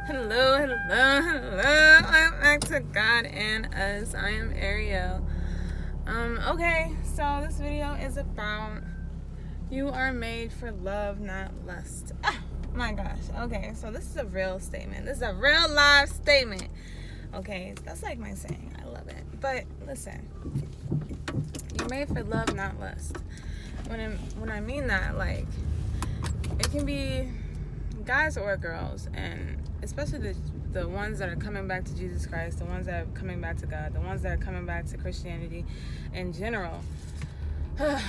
Hello, hello, hello. I'm back to God and Us. I am Ariel. Okay, so this video is about you are made for love, not lust. My gosh. Okay, so this is a real statement. This is a real live statement. Okay, that's like my saying. I love it. But listen, you're made for love, not lust. When I mean that, like, it can be guys or girls, and especially the ones that are coming back to Jesus Christ, the ones that are coming back to God, the ones that are coming back to Christianity in general. The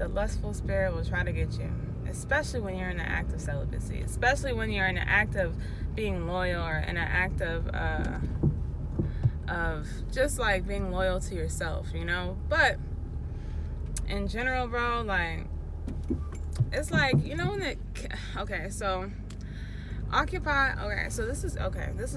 lustful spirit will try to get you, especially when you're in the act of celibacy, especially when you're in the act of being loyal, or in an act of just like being loyal to yourself, you know. But in general, bro, like, it's like, you know, when it, okay, so occupy, okay, so this is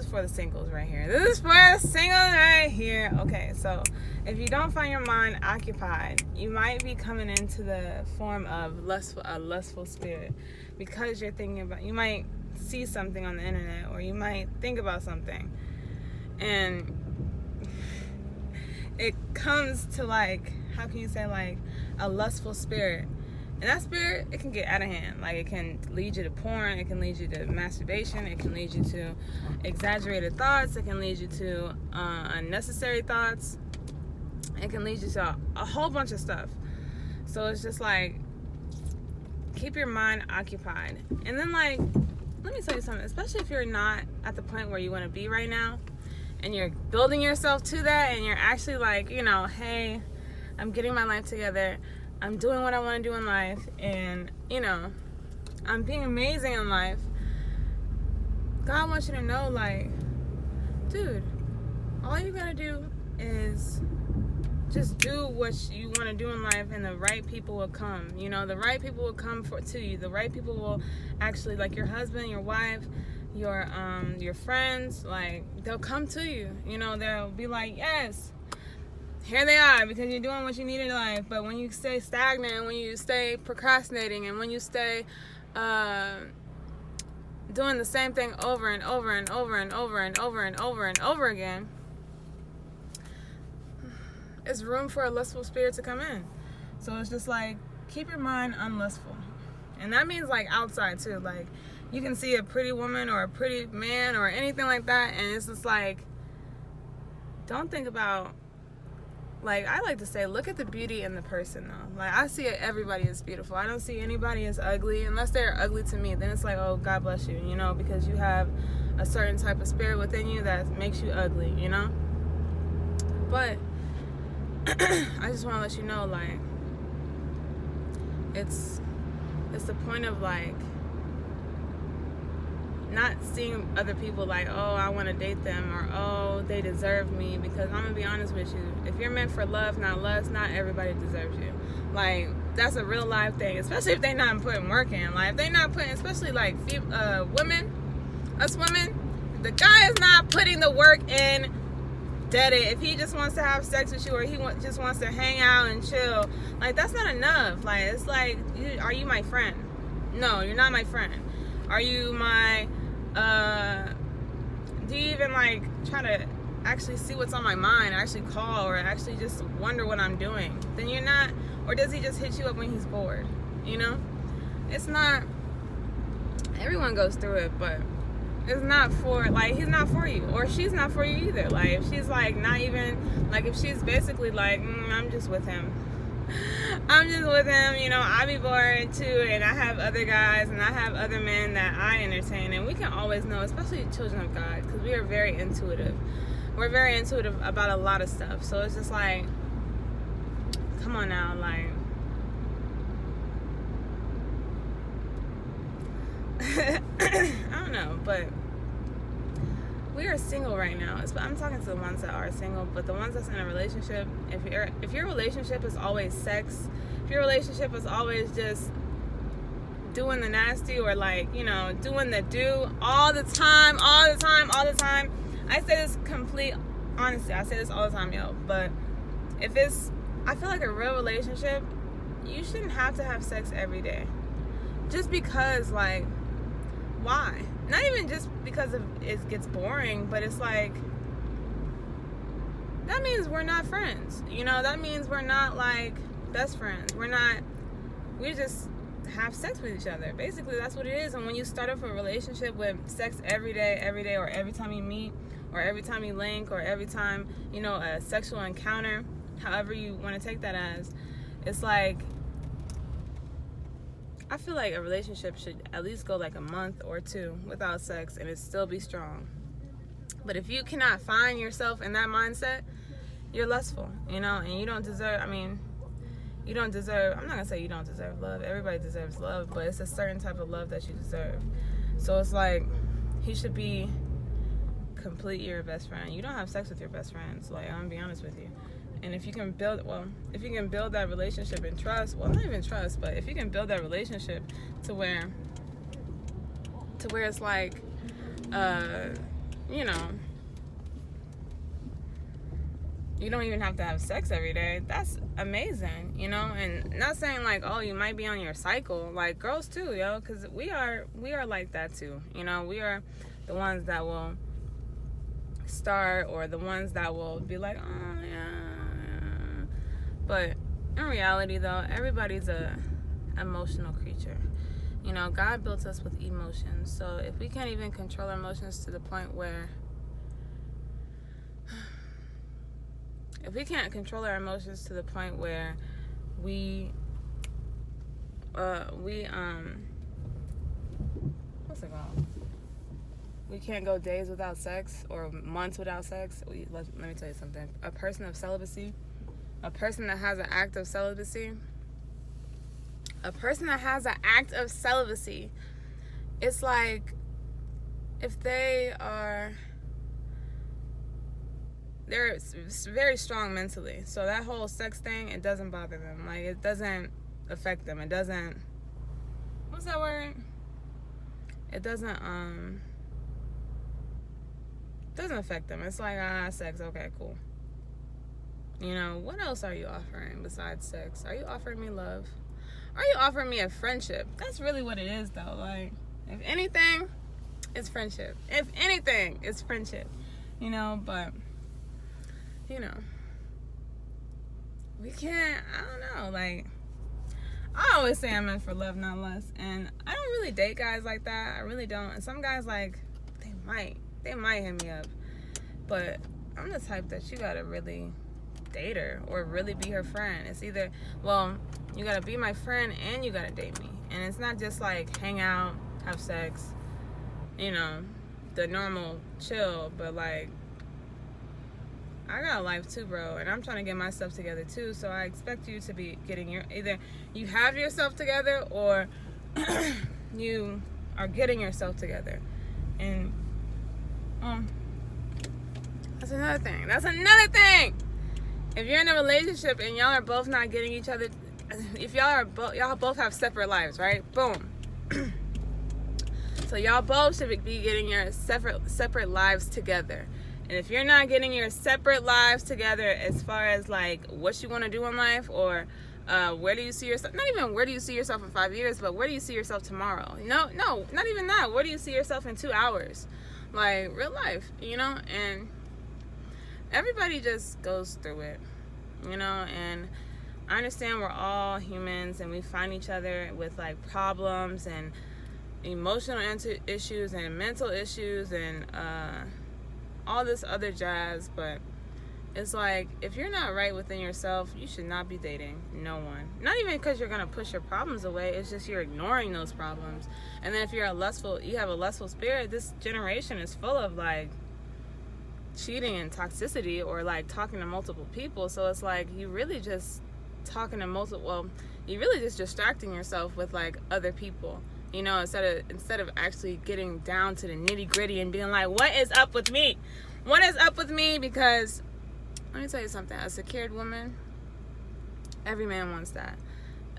for the singles right here. This is for the singles right here. Okay, so if you don't find your mind occupied, you might be coming into the form of a lustful spirit, because you're thinking about, you might see something on the internet, or you might think about something, and it comes to, like, how can you say, like, a lustful spirit. And that spirit, it can get out of hand. Like, it can lead you to porn, it can lead you to masturbation, it can lead you to exaggerated thoughts, it can lead you to unnecessary thoughts, it can lead you to a whole bunch of stuff. So it's just like, keep your mind occupied. And then, like, let me tell you something, especially if you're not at the point where you want to be right now, and you're building yourself to that, and you're actually like, you know, hey, I'm getting my life together, I'm doing what I want to do in life, and, you know, I'm being amazing in life. God wants you to know, like, dude, all you gotta do is just do what you want to do in life, and the right people will come. You know, the right people will come to you. The right people will actually, like your husband, your wife, your friends, like, they'll come to you. You know, they'll be like, yes, here they are, because you're doing what you need in life. But when you stay stagnant, when you stay procrastinating, and when you stay doing the same thing over and over and over and over and over and over and over again, it's room for a lustful spirit to come in. So it's just like, keep your mind unlustful. And that means, like, outside too. Like, you can see a pretty woman or a pretty man or anything like that, and it's just like, don't think about, like, I like to say, look at the beauty in the person, though. Like, I see everybody is beautiful. I don't see anybody as ugly, unless they're ugly to me. Then it's like, oh, God bless you, you know, because you have a certain type of spirit within you that makes you ugly, you know. But I just want to let you know, like, it's the point of, like, not seeing other people like, oh, I want to date them, or oh, they deserve me. Because I'm gonna be honest with you, if you're meant for love, not lust, not everybody deserves you. Like, that's a real life thing, especially if they're not putting work in. Like, if they're not putting, especially like women, us women, the guy is not putting the work in, dead it. If he just wants to have sex with you, or he just wants to hang out and chill, like, that's not enough. Like, it's like, are you my friend? No, you're not my friend. Are you my do you even, like, try to actually see what's on my mind, or actually call, or actually just wonder what I'm doing? Then you're not. Or does he just hit you up when he's bored? You know, it's not, everyone goes through it, but it's not for, like, he's not for you, or she's not for you either. Like, if she's, like, not even, like, if she's basically like, I'm just with him, you know, I be bored too, and I have other guys, and I have other men that I entertain, and we can always know, especially children of God, because we are very intuitive. We're very intuitive about a lot of stuff. So it's just like, come on now, like, I don't know, but we are single right now. I'm talking to the ones that are single, but the ones that's in a relationship, if your relationship is always sex, if your relationship is always just doing the nasty, or, like, you know, doing the do all the time, I say this complete honesty, I say this all the time, yo, but if it's, I feel like a real relationship, you shouldn't have to have sex every day. Just because, like, why? Not even just because of it gets boring, but it's like, that means we're not friends. You know, that means we're not like best friends. We just have sex with each other. Basically, that's what it is. And when you start off a relationship with sex every day, or every time you meet, or every time you link, or every time, you know, a sexual encounter, however you want to take that as, it's like, I feel like a relationship should at least go like a month or two without sex and it still be strong. But if you cannot find yourself in that mindset, you're lustful, you know, and you don't deserve, I'm not going to say you don't deserve love. Everybody deserves love, but it's a certain type of love that you deserve. So it's like, he should be complete your best friend. You don't have sex with your best friends. Like, I'm going to be honest with you. And if you can build that relationship in trust, well, not even trust, but if you can build that relationship to where it's like, you know, you don't even have to have sex every day, that's amazing, you know. And not saying like, oh, you might be on your cycle, like girls too, yo, because we are like that too, you know. We are the ones that will start, or the ones that will be like, oh yeah. But in reality though, everybody's a emotional creature. You know, God built us with emotions. So if we can't even control our emotions to the point where, what's it called? We can't go days without sex or months without sex. Let me tell you something. A person of celibacy, a person that has an act of celibacy, it's like, if they're very strong mentally. So that whole sex thing, it doesn't bother them. Like, it doesn't affect them. It doesn't, what's that word? It doesn't affect them. It's like, sex, okay, cool. You know, what else are you offering besides sex? Are you offering me love? Are you offering me a friendship? That's really what it is, though. Like, if anything, it's friendship. If anything, it's friendship. You know, but, you know, we can't, I don't know, like, I always say I'm meant for love, not lust. And I don't really date guys like that. I really don't. And some guys, like, they might hit me up. But I'm the type that you gotta really date her or really be her friend. It's either, well, you gotta be my friend and you gotta date me. And it's not just like hang out, have sex, you know, the normal chill, but like, I got a life too, bro, and I'm trying to get my stuff together too. So I expect you to be getting either you have yourself together or you are getting yourself together. And that's another thing. If you're in a relationship and y'all are both not getting each other, if y'all both have separate lives, right? Boom. So y'all both should be getting your separate lives together. And if you're not getting your separate lives together as far as like what you want to do in life, or where do you see yourself, not even where do you see yourself in 5 years, but where do you see yourself tomorrow? No, not even that. Where do you see yourself in 2 hours? Like real life, you know? And everybody just goes through it, you know? And I understand we're all humans and we find each other with like problems and emotional issues and mental issues and all this other jazz, but it's like, if you're not right within yourself, you should not be dating no one. Not even because you're gonna push your problems away, it's just you're ignoring those problems. And then if you have a lustful spirit, this generation is full of like cheating and toxicity, or like talking to multiple people. So it's like you really just you're really just distracting yourself with like other people, you know, instead of actually getting down to the nitty gritty and being like, what is up with me? Because let me tell you something, a secured woman, every man wants that.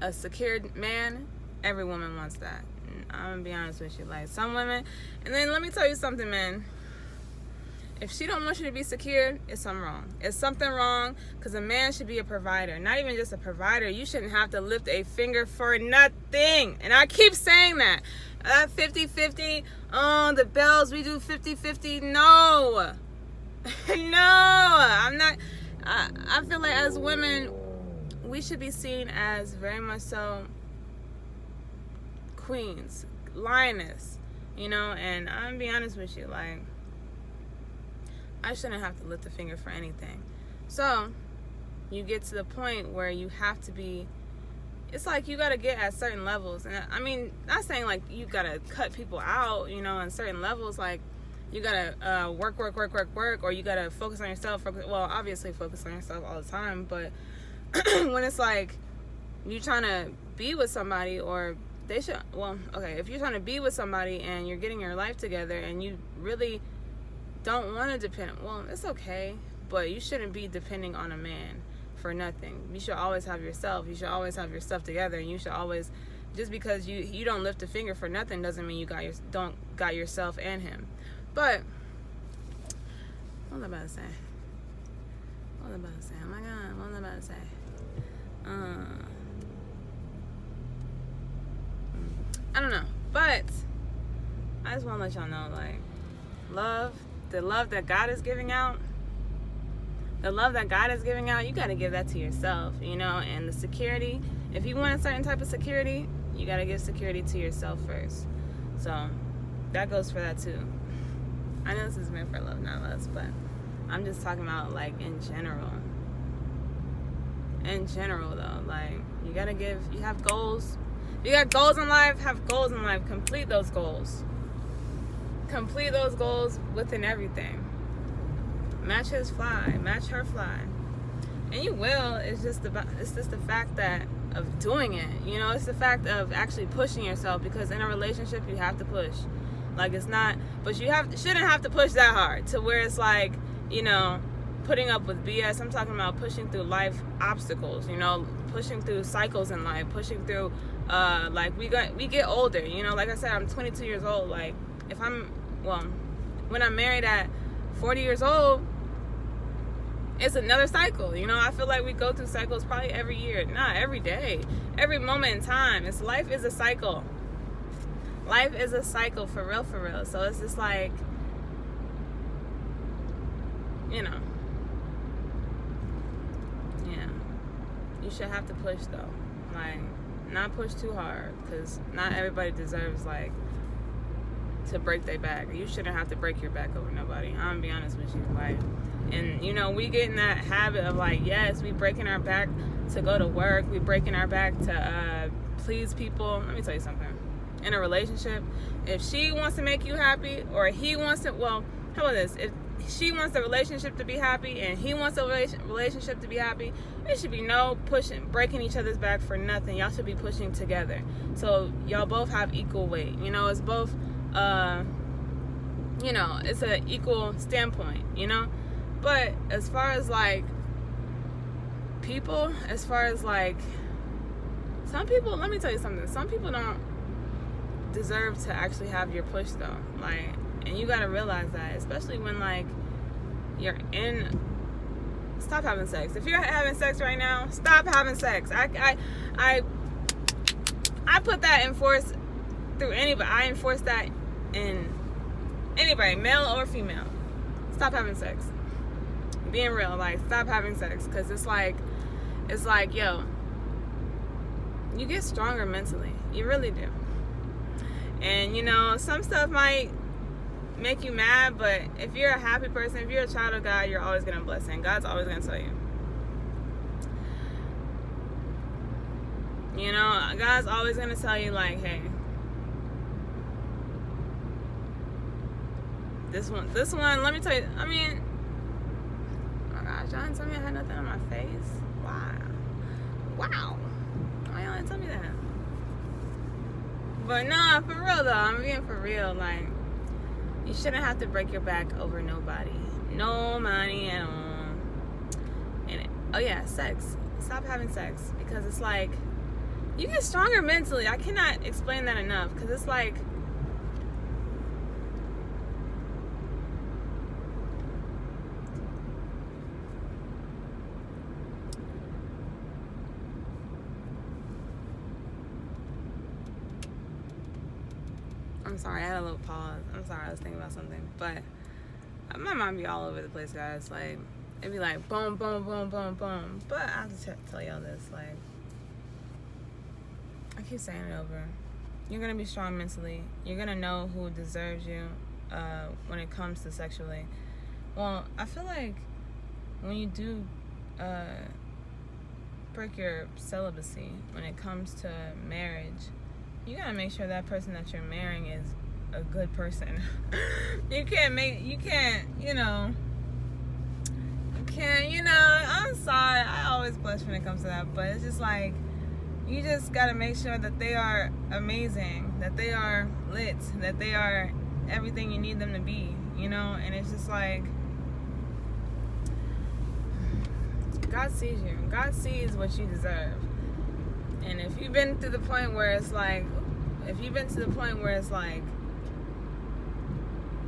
A secured man, every woman wants that. And I'm gonna be honest with you, like some women, and then let me tell you something, man. If she don't want you to be secure, it's something wrong. It's something wrong, because a man should be a provider. Not even just a provider. You shouldn't have to lift a finger for nothing. And I keep saying that. 50-50. Oh, the bells, we do 50-50. No. No. I'm not. I feel like as women, we should be seen as very much so queens, lioness, you know. And I'm gonna be honest with you, like, I shouldn't have to lift a finger for anything. So you get to the point where you have to be, it's like you got to get at certain levels. And I mean, not saying like you got to cut people out, you know, on certain levels. Like you got to work, or you got to focus on yourself. Well, obviously focus on yourself all the time. But when it's like you trying to be with somebody, or they should, well, okay, if you're trying to be with somebody and you're getting your life together and you really don't want to depend, well, it's okay, but you shouldn't be depending on a man for nothing. You should always have yourself. You should always have your stuff together, and you should always, just because you don't lift a finger for nothing doesn't mean you don't got yourself and him. But what was I about to say? Oh my God, what was I about to say? I don't know, but I just want to let y'all know, like, the love that God is giving out, you got to give that to yourself, you know. And the security, if you want a certain type of security, you got to give security to yourself first. So that goes for that too. I know this is meant for love, not lust, but I'm just talking about like in general. In general though, like you have goals. You got goals in life, have goals in life. Complete those goals. Complete those goals within everything. Match his fly, match her fly, and you will. It's just the fact that of doing it. You know, it's the fact of actually pushing yourself, because in a relationship you have to push. Like it's not, but shouldn't have to push that hard to where it's like, you know, putting up with BS. I'm talking about pushing through life obstacles. You know, pushing through cycles in life, pushing through. Like we get older. You know, like I said, I'm 22 years old. Like when I'm married at 40 years old, it's another cycle. You know, I feel like we go through cycles probably every year, not every day, every moment in time. Life is a cycle. Life is a cycle, for real. So it's just like, you know, yeah, you should have to push though. Like, not push too hard, because not everybody deserves like to break their back. You shouldn't have to break your back over nobody. I'm gonna be honest with you. Like, and you know, we get in that habit of like, yes, we breaking our back to go to work, we breaking our back to please people. Let me tell you something. In a relationship, if she wants to make you happy, or he wants to, well, how about this? If she wants the relationship to be happy and he wants the relationship to be happy, there should be no breaking each other's back for nothing. Y'all should be pushing together. So y'all both have equal weight. You know, it's both, you know, it's an equal standpoint, you know? But as far as like people, as far as like some people, let me tell you something. Some people don't deserve to actually have your push though. Like, and you gotta realize that, especially when like you're in, stop having sex. If you're having sex right now, stop having sex. I put that in force through anybody. I enforce that in anybody, male or female. Stop having sex. Being real, like, stop having sex, because it's like, yo, you get stronger mentally. You really do. And you know, some stuff might make you mad, but if you're a happy person, if you're a child of God, you're always gonna bless Him. God's always gonna tell you. You know, God's always gonna tell you, like, hey, this one, let me tell you, I mean, oh my gosh, y'all didn't tell me I had nothing on my face. Wow. Why y'all didn't tell me that? But nah, for real though, I'm being for real. Like, you shouldn't have to break your back over nobody. No money at all. And oh yeah, sex. Stop having sex, because it's like, you get stronger mentally. I cannot explain that enough, because it's like, I'm sorry, I had a little pause. I'm sorry, I was thinking about something. But my mind be all over the place, guys. Like, it'd be like, boom, boom, boom, boom, boom. But I have to tell y'all this. Like, I keep saying it over. You're going to be strong mentally. You're going to know who deserves you when it comes to sexually. Well, I feel like when you do break your celibacy, when it comes to marriage, you gotta make sure that person that you're marrying is a good person. you can't, I'm sorry, I always blush when it comes to that, but it's just like, you just gotta make sure that they are amazing, that they are lit, that they are everything you need them to be, and it's just like, God sees you. God sees what you deserve. And if you've been to the point where it's like,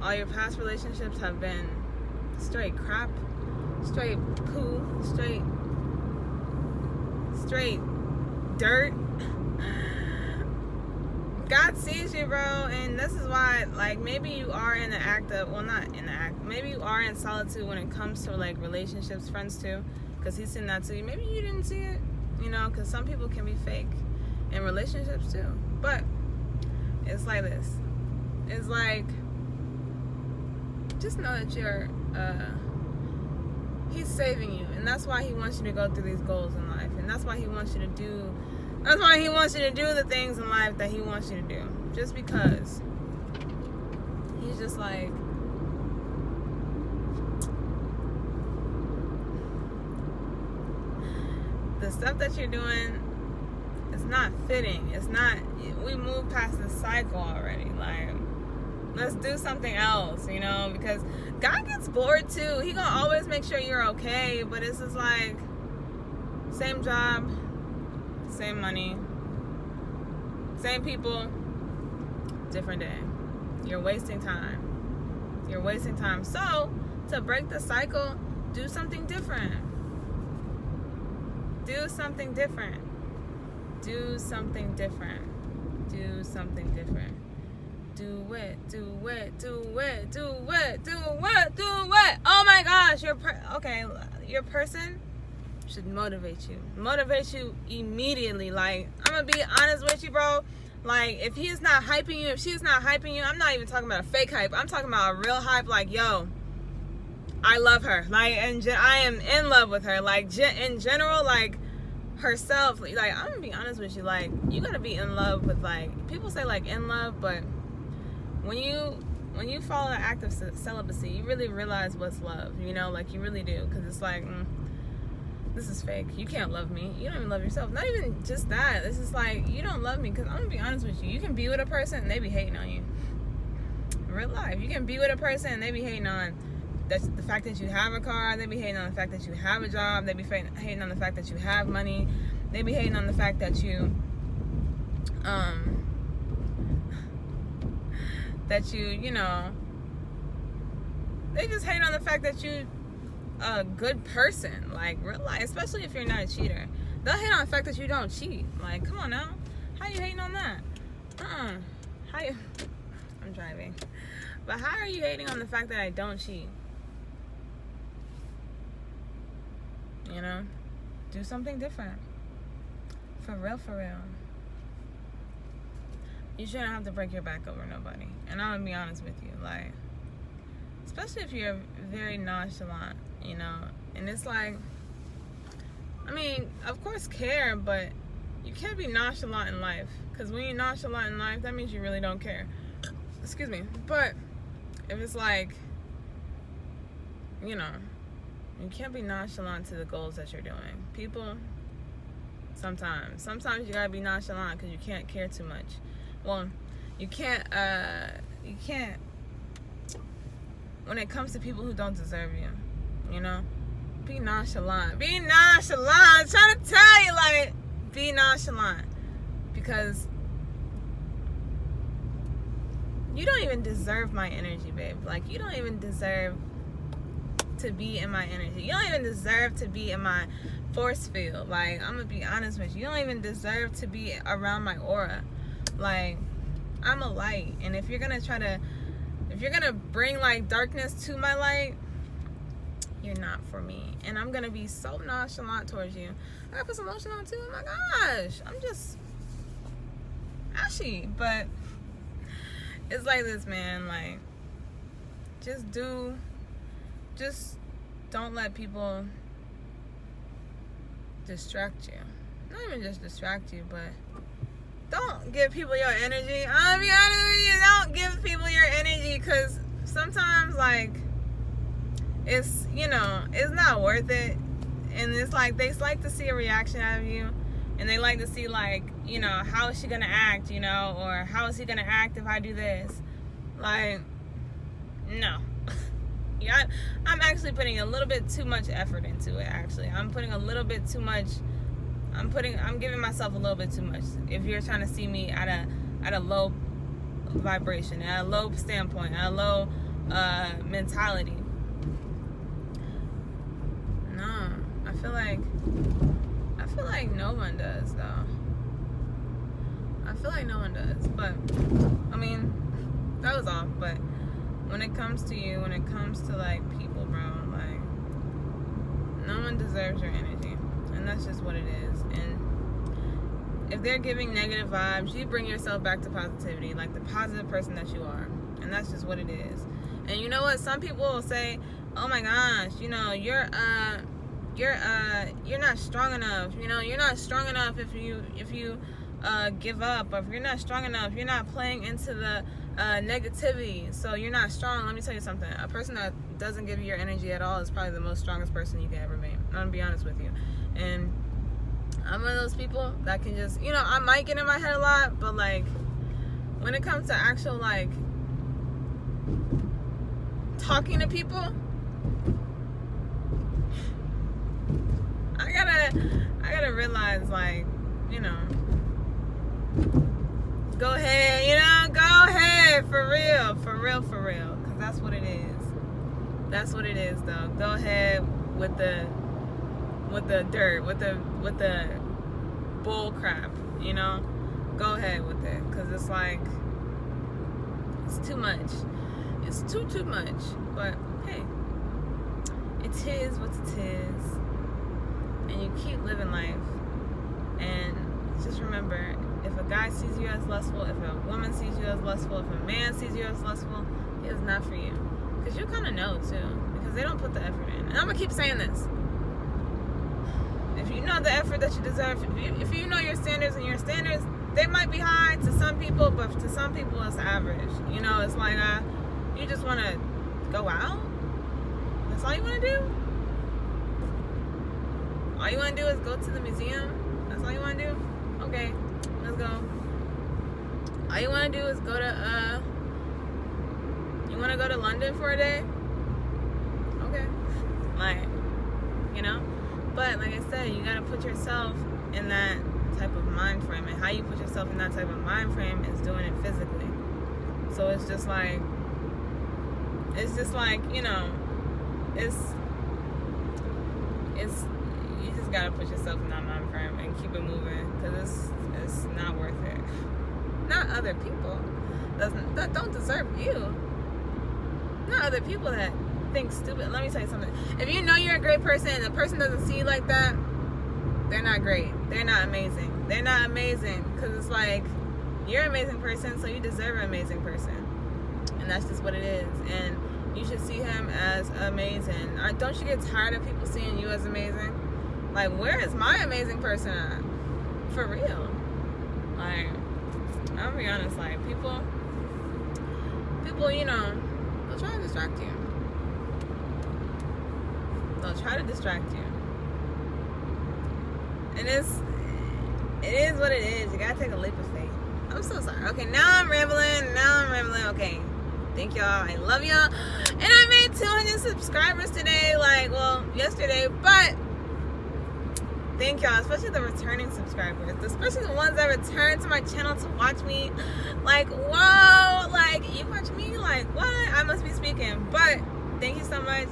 all your past relationships have been straight crap, straight poo, straight dirt, God sees you, bro. And this is why, like, maybe you are in the act of, well, not in the act, maybe you are in solitude when it comes to, like, relationships, friends too, because he's seen that to you. Maybe you didn't see it, because some people can be fake in relationships too. But it's like this. It's like, just know that he's saving you, and that's why he wants you to go through these goals in life, and that's why he wants you to do the things in life that he wants you to do, just because he's just like, the stuff that you're doing, it's not fitting. It's not, we moved past the cycle already. Like, let's do something else, because God gets bored too. He gonna always make sure you're okay, but it's just like, same job, same money, same people, different day. You're wasting time. So, to break the cycle, do something different. Do something different. Do it. Oh my gosh, your person should motivate you immediately. Like, I'm gonna be honest with you, bro. Like, if he's not hyping you, if she's not hyping you, I'm not even talking about a fake hype. I'm talking about a real hype. Like, yo, I love her. Like, and I am in love with her. Like, in general, like, herself. Like, I'm gonna be honest with you. Like, you gotta be in love with, like, people say, like, in love, but when you follow the act of celibacy, you really realize what's love. Like, you really do. Because it's like, this is fake. You can't love me. You don't even love yourself. Not even just that. It's just like, you don't love me. Because I'm gonna be honest with you. You can be with a person and they be hating on you. In real life. You can be with a person and they be hating on the fact that you have a car. They be hating on the fact that you have a job. They be hating on the fact that you have money. They be hating on the fact that you they just hate on the fact that you a good person. Like, real life, especially if you're not a cheater. They'll hate on the fact that you don't cheat. Like, come on now. How you hating on that? I'm driving. But how are you hating on the fact that I don't cheat? Do something different. For real. You shouldn't have to break your back over nobody. And I'm gonna be honest with you, like, especially if you're very nonchalant, and it's like, I mean, of course care, but you can't be nonchalant in life, because when you're nonchalant in life, that means you really don't care. Excuse me. But if it's like, you can't be nonchalant to the goals that you're doing. People, sometimes you gotta be nonchalant because you can't care too much. Well, you can't, when it comes to people who don't deserve you, be nonchalant. I'm trying to tell you, like, be nonchalant, because you don't even deserve my energy, babe. Like, you don't even deserve to be in my energy. You don't even deserve to be in my force field. Like, I'm gonna be honest with you. You don't even deserve to be around my aura. Like, I'm a light, and if you're gonna bring like darkness to my light, you're not for me. And I'm gonna be so nonchalant towards you. I gotta put some lotion on too. Oh my gosh, I'm just ashy. But it's like this, man. Like, just don't let people distract you. Not even just distract you, but don't give people your energy. I'll be honest with you, don't give people your energy, because sometimes, like, it's, it's not worth it. And it's like, they like to see a reaction out of you, and they like to see, like, how is she gonna act, or how is he gonna act if I do this? Like, no. Yeah, I'm actually putting a little bit too much effort into it, actually. I'm putting a little bit too much. I'm giving myself a little bit too much. If you're trying to see me at a low vibration, at a low standpoint, at a low mentality. No, I feel like no one does, though. I feel like no one does, but I mean, that was all. But when it comes to you, when it comes to like people, bro, like, no one deserves your energy, and that's just what it is. And if they're giving negative vibes, you bring yourself back to positivity, like the positive person that you are, and that's just what it is. And you know what? Some people will say, "Oh my gosh, you're not strong enough. You're not strong enough if you give up, or if you're not strong enough, you're not playing into the negativity, so you're not strong." Let me tell you something. A person that doesn't give you your energy at all is probably the most strongest person you can ever meet. I'm gonna be honest with you. And I'm one of those people that can just, I might get in my head a lot, but like, when it comes to actual, like, talking to people, I gotta realize, like, go ahead, go ahead, for real, because that's what it is. That's what it is, though. Go ahead with the dirt, with the bull crap, Go ahead with it, because it's like, it's too much. It's too much. But hey, it is what it is, and you keep living life. And just remember, if a guy sees you as lustful, if a woman sees you as lustful, if a man sees you as lustful, he is not for you. Because you kind of know, too. Because they don't put the effort in. And I'm going to keep saying this. If you know the effort that you deserve, if you know your standards, and your standards, they might be high to some people, but to some people it's average. It's like, you just want to go out? That's all you want to do? All you want to do is go to the museum? That's all you want to do? Okay, let's go. All you want to do is go to, you want to go to London for a day? Okay. Like, But, like I said, you got to put yourself in that type of mind frame. And how you put yourself in that type of mind frame is doing it physically. So it's just like, it's you just gotta put yourself in that mind frame and keep it moving, because it's not worth it. Not other people that don't deserve you. Not other people that think stupid. Let me tell you something. If you know you're a great person and the person doesn't see you like that, they're not great. They're not amazing. They're not amazing, because it's like, you're an amazing person, so you deserve an amazing person. And that's just what it is. And you should see him as amazing. Don't you get tired of people seeing you as amazing? Like, where is my amazing person at? For real. Like, I'll be honest, like, people, they'll try to distract you. They'll try to distract you. And it is what it is. You gotta take a leap of faith. I'm so sorry. Okay, now I'm rambling. Okay. Thank y'all. I love y'all. And I made 200 subscribers today. Yesterday. But thank y'all. Especially the returning subscribers. Especially the ones that return to my channel to watch me. Like, whoa. Like, you watch me? Like, what? I must be speaking. But thank you so much.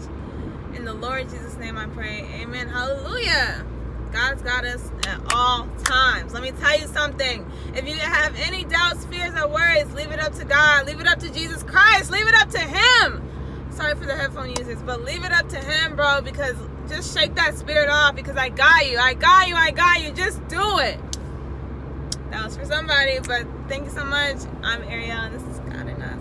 In the Lord Jesus' name I pray. Amen. Hallelujah. God's got us at all times. Let me tell you something. If you have any doubts, fears, or worries, leave it up to God. Leave it up to Jesus Christ. Leave it up to Him. Sorry for the headphone users, but leave it up to Him, bro, because just shake that spirit off, because I got you. I got you. I got you. Just do it. That was for somebody, but thank you so much. I'm Ariel, and this is God and Us.